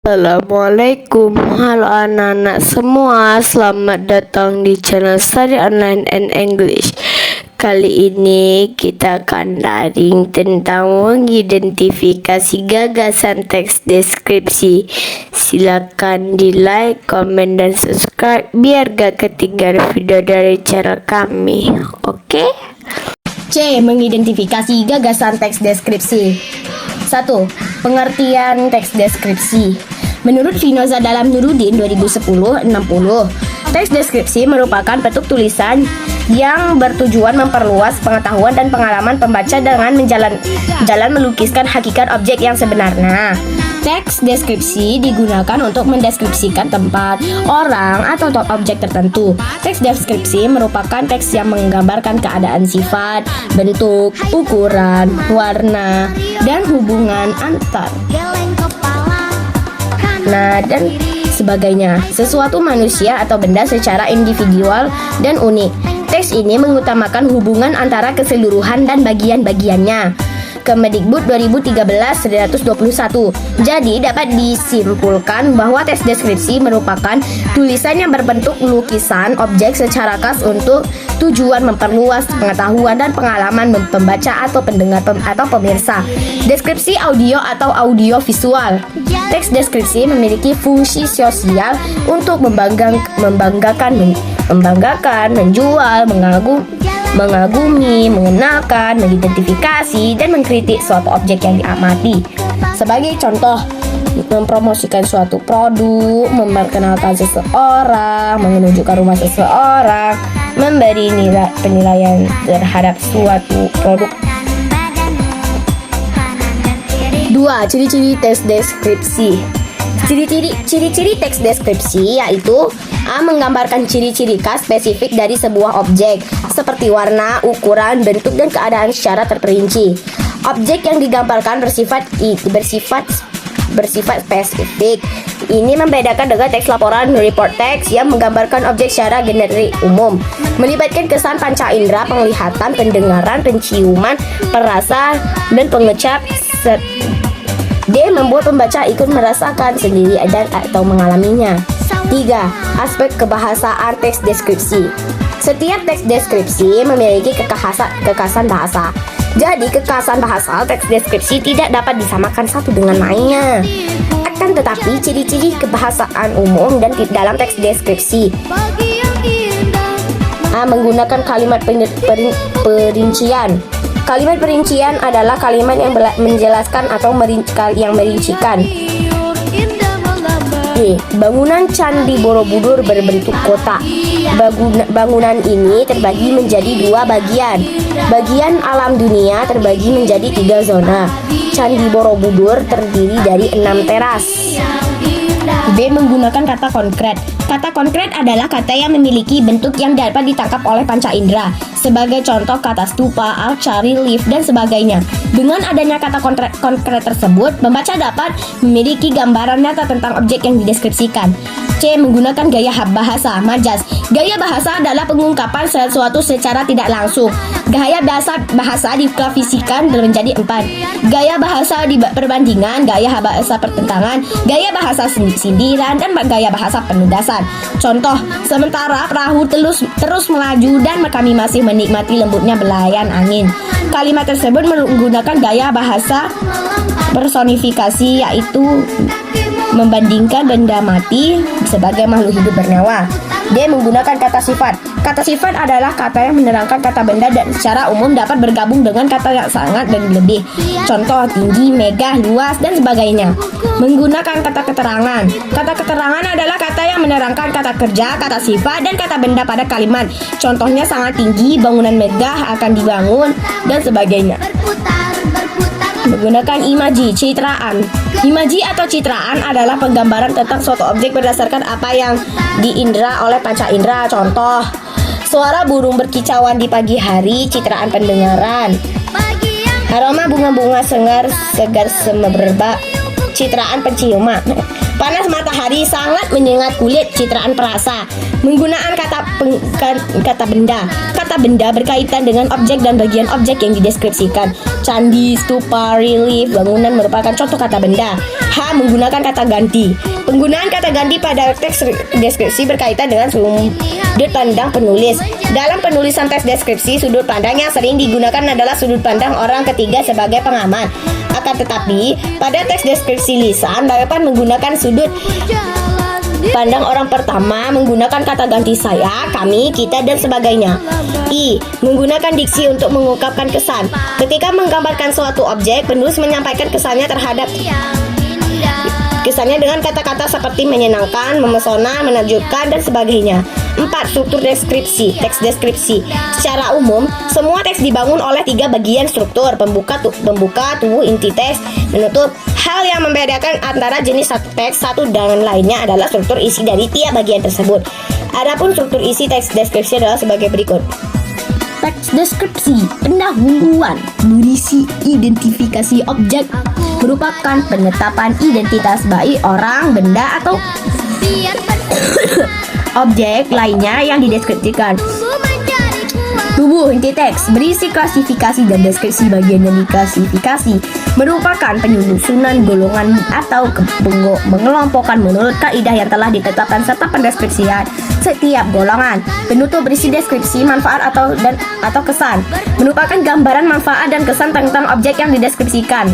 Assalamualaikum, halo anak-anak semua, selamat datang di channel Study Online and English. Kali ini kita akan daring tentang mengidentifikasi gagasan teks deskripsi. Silakan di like, komen, dan subscribe biar gak ketinggalan video dari channel kami. Oke? C. Mengidentifikasi gagasan teks deskripsi. 1. Pengertian teks deskripsi. Menurut Finoza dalam Nuruddin 2010-60, teks deskripsi merupakan bentuk tulisan yang bertujuan memperluas pengetahuan dan pengalaman pembaca dengan jalan melukiskan hakikat objek yang sebenarnya. Teks deskripsi digunakan untuk mendeskripsikan tempat, orang, atau objek tertentu. Teks deskripsi merupakan teks yang menggambarkan keadaan sifat, bentuk, ukuran, warna, dan hubungan antar dan sebagainya sesuatu manusia atau benda secara individual dan unik. Teks ini mengutamakan hubungan antara keseluruhan dan bagian-bagiannya. Kemendikbud 2013-121. Jadi dapat disimpulkan bahwa teks deskripsi merupakan tulisan yang berbentuk lukisan objek secara khas untuk tujuan memperluas pengetahuan dan pengalaman pembaca atau pendengar atau pemirsa. Deskripsi audio atau audio visual. Teks deskripsi memiliki fungsi sosial untuk membanggakan, menjual, mengagumi, mengenalkan, mengidentifikasi, dan mengkritik suatu objek yang diamati. Sebagai contoh, mempromosikan suatu produk, memperkenalkan seseorang, menunjukkan rumah seseorang, memberi penilaian terhadap suatu produk. 2. Ciri-ciri teks deskripsi. Ciri-ciri teks deskripsi yaitu A. Menggambarkan ciri-ciri khas spesifik dari sebuah objek seperti warna, ukuran, bentuk, dan keadaan secara terperinci. Objek yang digambarkan bersifat spesifik. Ini membedakan dengan teks laporan report text yang menggambarkan objek secara generik umum. Melibatkan kesan panca indera, penglihatan, pendengaran, penciuman, perasa, dan pengecap. D. Membuat pembaca ikut merasakan sendiri dan atau mengalaminya. 3. Aspek kebahasaan teks deskripsi. Setiap teks deskripsi memiliki kekhasan bahasa. Jadi kekhasan bahasa teks deskripsi tidak dapat disamakan satu dengan lainnya. Akan tetapi ciri-ciri kebahasaan umum dan dalam teks deskripsi. A. Menggunakan kalimat perincian. Kalimat perincian adalah kalimat yang menjelaskan atau yang merincikan. B. Bangunan Candi Borobudur berbentuk kotak. Bangunan ini terbagi menjadi dua bagian. Bagian alam dunia terbagi menjadi 3 zona. Candi Borobudur terdiri dari 6 teras. B. Menggunakan kata konkret. Kata konkret adalah kata yang memiliki bentuk yang dapat ditangkap oleh panca indera. Sebagai contoh kata stupa, archery, lift, dan sebagainya. Dengan adanya kata konkret tersebut, pembaca dapat memiliki gambaran nyata tentang objek yang dideskripsikan. C. Menggunakan gaya bahasa majaz. Gaya bahasa adalah pengungkapan sesuatu secara tidak langsung. Gaya bahasa diklasifikasikan menjadi 4. Gaya bahasa perbandingan, gaya bahasa pertentangan, gaya bahasa sindiran, dan gaya bahasa penugasan. Contoh, sementara perahu terus melaju dan kami masih menikmati lembutnya belayan angin. Kalimat tersebut menggunakan gaya bahasa personifikasi, yaitu membandingkan benda mati sebagai makhluk hidup bernyawa. D. Menggunakan kata sifat. Kata sifat adalah kata yang menerangkan kata benda dan secara umum dapat bergabung dengan kata yang sangat dan lebih. Contoh, tinggi, megah, luas, dan sebagainya. Menggunakan kata keterangan. Kata keterangan adalah kata yang menerangkan kata kerja, kata sifat, dan kata benda pada kalimat. Contohnya sangat tinggi, bangunan megah akan dibangun, dan sebagainya. Menggunakan imaji, citraan. Imaji atau citraan adalah penggambaran tentang suatu objek berdasarkan apa yang diindera oleh panca indera. Contoh, suara burung berkicauan di pagi hari, citraan pendengaran. Aroma bunga-bunga segar semerbak, citraan penciuman. Panas matahari sangat menyengat kulit, citraan perasa. Menggunakan kata benda. Kata benda berkaitan dengan objek dan bagian objek yang dideskripsikan. Candi, stupa, relief, bangunan merupakan contoh kata benda. H. Menggunakan kata ganti. Penggunaan kata ganti pada teks deskripsi berkaitan dengan sudut pandang penulis. Dalam penulisan teks deskripsi, sudut pandang yang sering digunakan adalah sudut pandang orang ketiga sebagai pengamat. Akan tetapi, pada teks deskripsi lisan dapat menggunakan sudut pandang orang pertama menggunakan kata ganti saya, kami, kita, dan sebagainya. I. Menggunakan diksi untuk mengungkapkan kesan. Ketika menggambarkan suatu objek, penulis menyampaikan kesannya dengan kata-kata seperti menyenangkan, memesona, menakjubkan, dan sebagainya. 4. Struktur deskripsi. Teks deskripsi. Secara umum, semua teks dibangun oleh 3 bagian struktur: pembuka, tubuh inti teks, menutup. Hal yang membedakan antara jenis teks satu dan lainnya adalah struktur isi dari tiap bagian tersebut. Adapun struktur isi teks deskripsi adalah sebagai berikut. Teks deskripsi pendahuluan berisi identifikasi objek, merupakan penetapan identitas baik orang, benda, atau objek lainnya yang dideskripsikan. Tubuh inti teks berisi klasifikasi dan deskripsi bagian yang diklasifikasi, merupakan penyusunan golongan atau mengelompokkan menurut kaidah yang telah ditetapkan serta pendeskripsian setiap golongan. Penutup berisi deskripsi manfaat atau kesan, merupakan gambaran manfaat dan kesan tentang objek yang dideskripsikan.